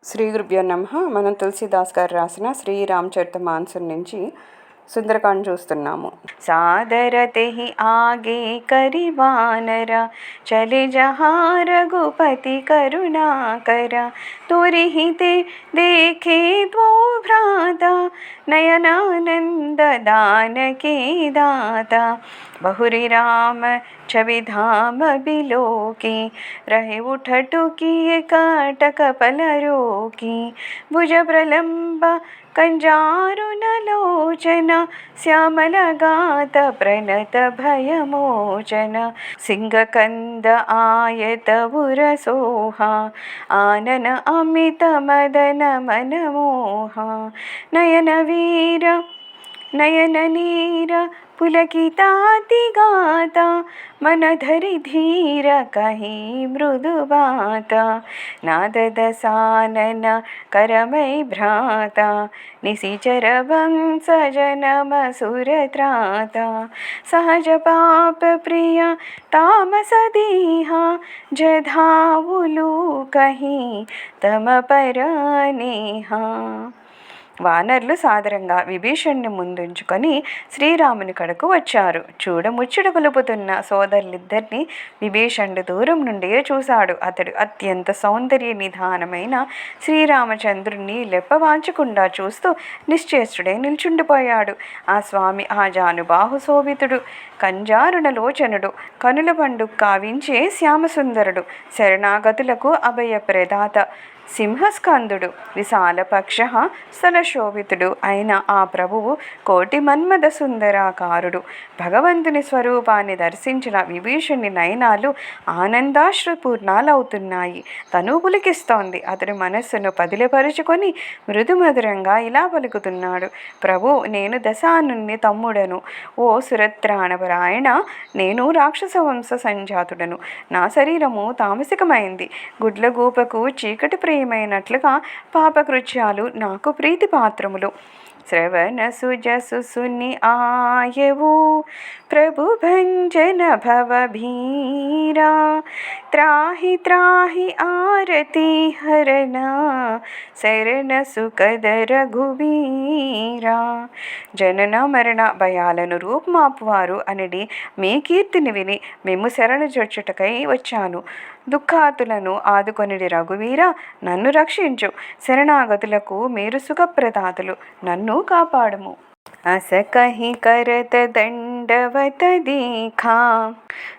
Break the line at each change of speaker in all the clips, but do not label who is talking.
శ్రీ గురుభ్యో నమః. మనం తులసీదాస్ గారు రాసిన శ్రీరామచరితమానసం నుంచి సుందరకాండ చూస్తున్నాము. సాదరతే ఆగే కరివానర చలి జహా రఘుపతి కరుణాకర తురిహితే దేఖే ద్వౌ భ్రాత నయనానంద దానకే దాత बहुरी राम छवि धाम बिलोकी रहे उठटु किए काटक पलरोकी भुज प्रलंब कंजारुनलोचन श्यामलगात प्रणत भयमोचन सिंहकंद आयत उरसोहा आनन अमित मदन मनमोहा नयन वीर नयन नीर पुलकितातिगात मन धरि धीर कही मृदु बात नादद सानन करमय भ्राता निशिचर वंश जनम सुरत्राता सहज पाप प्रिय तामस दीहा जधाउलु कही तम पर नेहा. వానరులు సాదరంగా విభీషణ్ణి ముందుంచుకొని శ్రీరాముని కడకు వచ్చారు. చూడముచ్చట గొలుపుతున్న సోదరులిద్దరిని విభీషణుడు దూరం నుండియే చూశాడు. అతడు అత్యంత సౌందర్య నిధానమైన శ్రీరామచంద్రుణ్ణి లెప్పవాంచకుండా చూస్తూ నిశ్చేష్టుడై నిల్చుండిపోయాడు. ఆ స్వామి ఆజానుబాహు శోభితుడు, కంజారుణ లోచనుడు, కనుల పండు కావించే శ్యామసుందరుడు, శరణాగతులకు అభయ ప్రదాత, సింహస్కందుడు, విశాలపక్ష స్థలశోభితుడు అయిన ఆ ప్రభువు కోటి మన్మథ సుందరాకారుడు. భగవంతుని స్వరూపాన్ని దర్శించిన విభీషణుని నయనాలు ఆనందాశ్రుపూర్ణాలవుతున్నాయి. తను పులికిస్తోంది. అతడు మనస్సును పదిలపరుచుకొని మృదుమధురంగా ఇలా పలుకుతున్నాడు. ప్రభు, నేను దశానుని తమ్ముడను. ఓ సురత్రాణపరాయణ, నేను రాక్షస వంశ సంజాతుడను. నా శరీరము తామసికమైంది. గుడ్లగూపకు చీకటి ప్రియమైనట్లుగా పాపకృత్యాలు నాకు ప్రీతిపాత్రములు. శ్రవణ సుజసు సుని ఆయవు ప్రభు భంజన భవ భీరా త్రాహి త్రాహి ఆరతి హరణ శరణ సుఖద రఘువీరా. జనన మరణ భయాలను రూపుమాపువారు అనడి మీ కీర్తిని విని మేము శరణు జొచ్చుటకై వచ్చాను. దుఃఖాతులను ఆదుకొనిడి రఘువీర, నన్ను రక్షించు. శరణాగతులకు మీరు సుఖప్రదాతలు, నన్ను కాపాడము. अस कहीं करत दंडवत देखा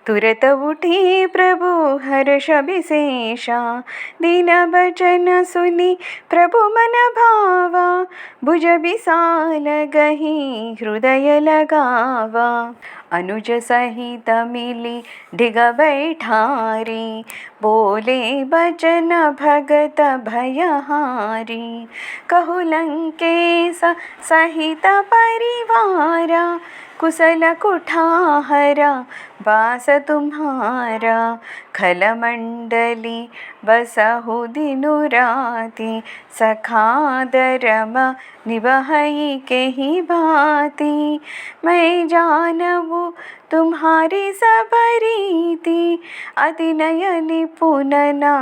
तुरत उठी प्रभु हर्ष विशेषा दीन बचन सुनी प्रभु मन भावा भुज विशाल गही हृदय लगावा अनुज सहित मिली ढिग बैठारी बोले बचन भगत भयहारी कहु लंकेश सहित परिवारा कुशल कुठाहरा बास तुम्हारा खलमंडली बसहु दिनु राति सखादरम निबहई के ही भांति मैं जानबू तुम्हारी सबरीति अति नयनि पुनना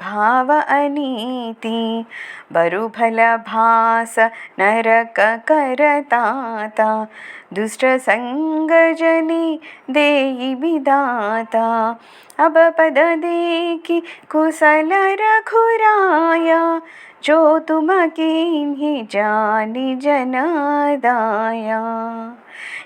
भाव अनीति बरुभल भास नरक करताता दुष्ट संग जनी देई विदाता अब पद देखी कुशल रघुराया जो तुम कीन्ही जानी जनादाया.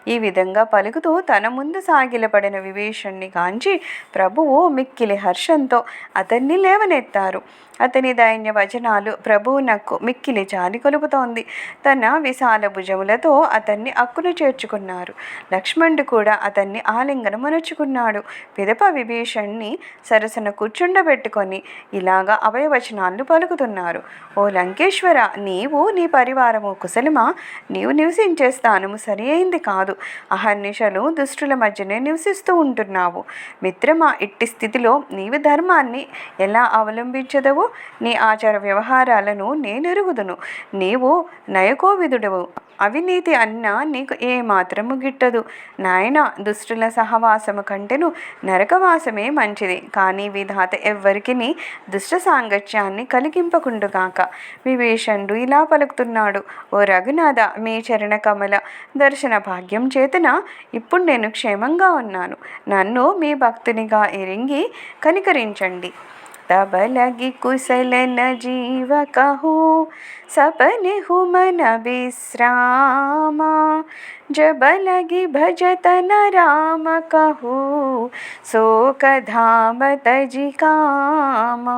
ఈ విధంగా పలుకుతూ తన ముందు సాగిలపడిన విభీషణ్ణి కాంచి ప్రభువు మిక్కిలి హర్షంతో అతన్ని లేవనెత్తారు. అతని దైన్య వచనాలు ప్రభువునకు మిక్కిలి జాలి కొలుపుతోంది. తన విశాల భుజములతో అతన్ని అక్కును చేర్చుకున్నారు. లక్ష్మణుడు కూడా అతన్ని ఆలింగనమునర్చుకున్నాడు. పిదప విభీషణ్ణి సరసన కూర్చుండబెట్టుకొని ఇలాగా అభయవచనాలను పలుకుతున్నారు. ఓ లంకేశ్వర, నీవు నీ పరివారము కుశలమా? నీవు నివసించే స్థానము సరి అయింది కాదు. అహర్నిశలు దుష్టుల మధ్యనే నివసిస్తూ ఉంటున్నావు. మిత్రమా, ఇట్టి స్థితిలో నీవు ధర్మాన్ని ఎలా అవలంబించదవు? నీ ఆచార వ్యవహారాలను నేనెరుగుదును. నీవు నయకోవిదుడవు, అవినీతి అన్నా నీకు ఏమాత్రము గిట్టదు. నాయన, దుష్టుల సహవాసము కంటెను నరకవాసమే మంచిది. కానీ విధాత ఎవ్వరికి దుష్ట సాంగత్యాన్ని కలిగింపకుండుగాక. విభీషణుడు ఇలా పలుకుతున్నాడు: ఓ రఘునాథ, మీ చరణ కమల దర్శన భాగ్యం చేతన ఇప్పుడు నేను క్షేమంగా ఉన్నాను. నన్ను మీ భక్తునిగా ఎరింగి కనికరించండి. तब लगी कुशल न जीव कहूँ, सपने हु मन विश्रामा। जब लगी भजत न राम कहूँ, శోకధామ తజి కామా.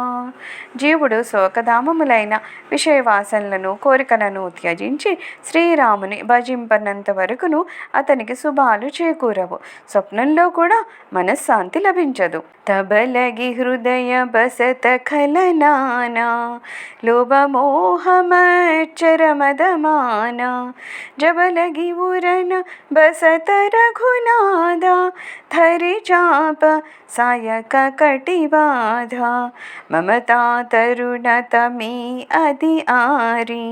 జీవుడు శోకధామములైన విషయవాసనలను కోరికలను త్యజించి శ్రీరాముని భజింపనంత వరకును అతనికి శుభాలు చేకూరవు. స్వప్నంలో కూడా మనశ్శాంతి లభించదు. తబలగి హృదయ బసత ఖలనానా, లోభమోహమచ్చర మదమానా. జబలగి ఉరన బసత రఘునాథ, ధరి చాప సాయక కటిబాధ. మమతా తరుణత మీ అది ఆరి,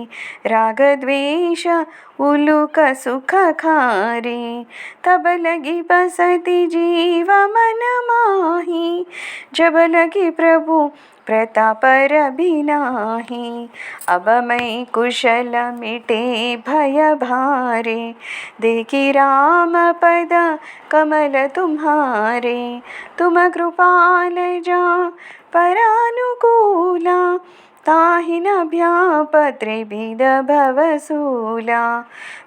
రాగద్వేష ఉలుక సుఖకారి. तब लगी बसती जीव मन माही, जब लगी प्रभु प्रताप रबिनाही. अब मैं कुशल मिटे भय भारे, देखी राम पद कमल तुम्हारे. तुम कृपाल जा परानुकूला, ताहि न भ्यापत्रे बिद भवसूला.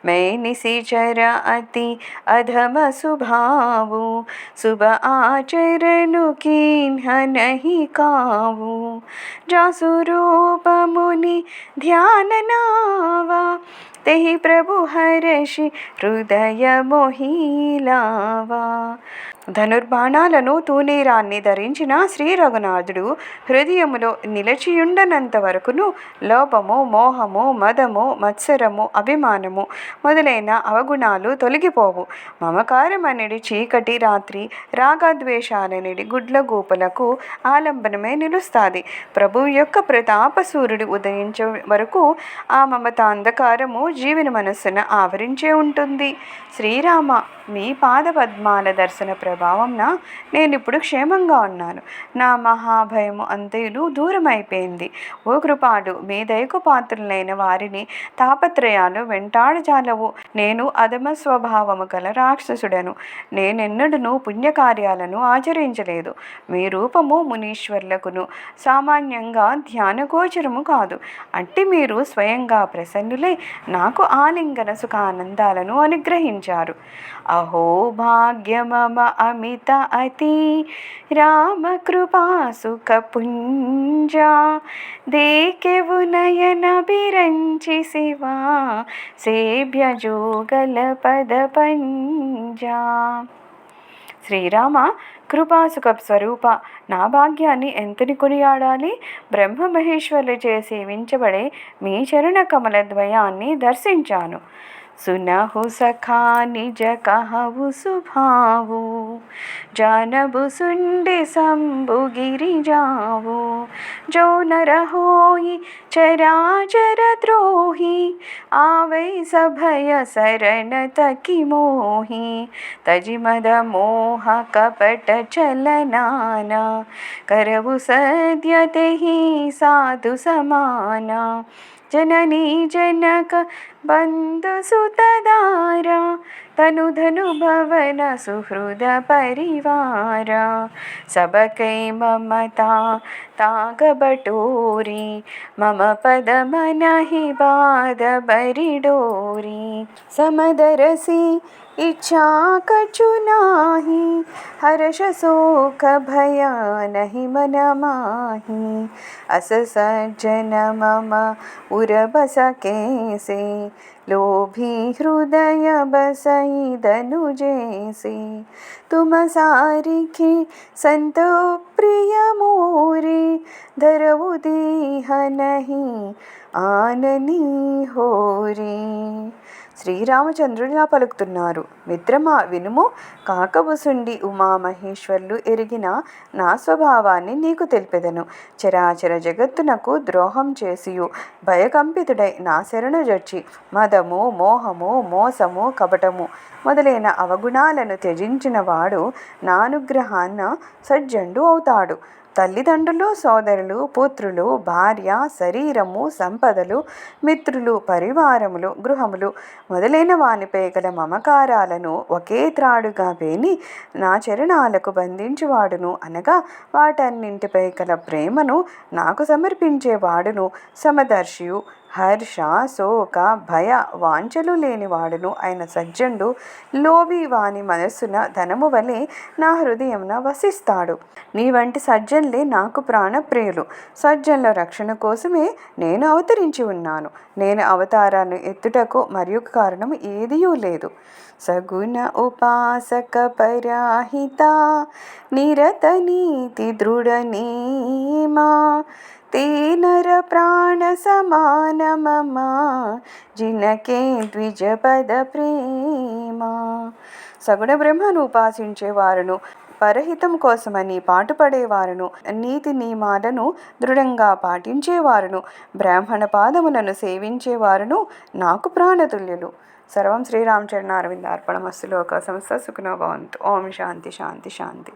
मैं निशिचर अति अधम सुभावु, शुभ आचरणु कीन्ह नहीं कावु. जासु रूप मुनि ध्यान नावा, तेहि प्रभु हर्षि हृदय मोहिलावा. ధనుర్బాణాలను తూనీరాన్ని ధరించిన శ్రీ రఘునాథుడు హృదయములో నిలచియుండనంత వరకును లోభము, మోహము, మదము, మత్సరము, అభిమానము మొదలైన అవగుణాలు తొలగిపోవు. మమకారమనిడి చీకటి రాత్రి రాగద్వేషాలనిడి గుడ్ల గూపలకు ఆలంబనమే నిలుస్తాది. ప్రభువు యొక్క ప్రతాప సూర్యుడు ఉదయించే వరకు ఆ మమత అంధకారము జీవిని మనస్సున ఆవరించే ఉంటుంది. శ్రీరామ, మీ పాద పద్మాల దర్శన ప్రభావంన నేనిప్పుడు క్షేమంగా ఉన్నాను. నా మహాభయము అంతయులు దూరమైపోయింది. ఓ కృపాడు, మీ దయకు పాత్రులైన వారిని తాపత్రయాలు వెంటాడజాలవు. నేను అధమ స్వభావము గల రాక్షసుడను. నేనెన్నడూ పుణ్యకార్యాలను ఆచరించలేదు. మీ రూపము మునీశ్వర్లకును సామాన్యంగా ధ్యానగోచరము కాదు. అట్టి మీరు స్వయంగా ప్రసన్నులై నాకు ఆలింగన సుఖానందాలను అనుగ్రహించారు. అహో భాగ్యమమ అమిత అతి, రామ కృపా సుఖ పుంజా. దేకెవు నయన బిరంచి శివా, సేభ్య జోగల పద పంజా. శ్రీరామ, కృపాసుఖ స్వరూప, నా భాగ్యాన్ని ఎంతని కొనియాడాలి. బ్రహ్మ మహేశ్వరులచే సేవించబడే మీ చరణ కమల ద్వయాన్ని దర్శించాను. सुनहु सखा निज कहु सुभावु, जानबु सुंडे शंभु गिरि जावु. जो नर होई चराचर द्रोही, आवै सभय शरण तकी मोही. तजि मद मोह कपट चलनाना, करवु सद्य तेहि साधु समाना. जननी जनक बंधु सुतदारा, तनु धनु भवन सुहृद परिवारा. सबकै ममता ताग बटोरी, मम पद मनहि बाध बरिडोरी. समदरसी इच्छा कछु नाही, हर्ष शोक भय नहीं मन माही. अस सज्जन मम उर बस कैसे, लोभी हृदय बसई धनु जैसे. तुम सारिखी संत प्रिय मोरे, धरऊ देह नहीं आननी होरे. శ్రీరామచంద్రుడిలా పలుకుతున్నారు. మిత్రమా వినుము. కాకబుసుండి ఉమామహేశ్వర్లు ఎరిగిన నా స్వభావాన్ని నీకు తెలిపెదను. చరాచర జగత్తునకు ద్రోహం చేసియు భయకంపితుడై నా శరణు జొచ్చి మదము, మోహము, మోసము, కపటము మొదలైన అవగుణాలను త్యజించిన వాడు నా అనుగ్రహాన్న సజ్జండు అవుతాడు. తల్లిదండ్రులు, సోదరులు, పుత్రులు, భార్య, శరీరము, సంపదలు, మిత్రులు, పరివారములు, గృహములు మొదలైన వానిపై గల మమకారాలను ఒకే త్రాడుగా వేని నా చరణాలకు బంధించువాడును, అనగా వాటన్నింటిపై గల ప్రేమను నాకు సమర్పించేవాడును, సమదర్శియు, హర్ష, శోక, భయ వాంఛలు లేనివాడును అయిన సజ్జనుడు లోభి వాని మనస్సున ధనము వలె నా హృదయమున వసిస్తాడు. నీ వంటి సజ్జనులే నాకు ప్రాణప్రియులు. సజ్జనుల రక్షణ కోసమే నేను అవతరించి ఉన్నాను. నేను అవతారాన్ని ఎత్తుటకు మరియు కారణం ఏదియూ లేదు. సగుణ ఉపాసక పరాహిత నిరత నీతి దృఢ నేమా తేనర ప్రాణ సమాన మమ జినకే ద్విజపద ప్రేమ. సగుణ బ్రహ్మను ఉపాసించేవారును, పరహితం కోసమని పాటుపడేవారును, నీతి నియమాలను దృఢంగా పాటించేవారును, బ్రాహ్మణ పాదములను సేవించేవారును నాకు ప్రాణతుల్యులు. సర్వం శ్రీరామచరణారవిందార్పణమస్తు. లోకా సమస్త సుఖినో భవంతు. ఓం శాంతి శాంతి శాంతి.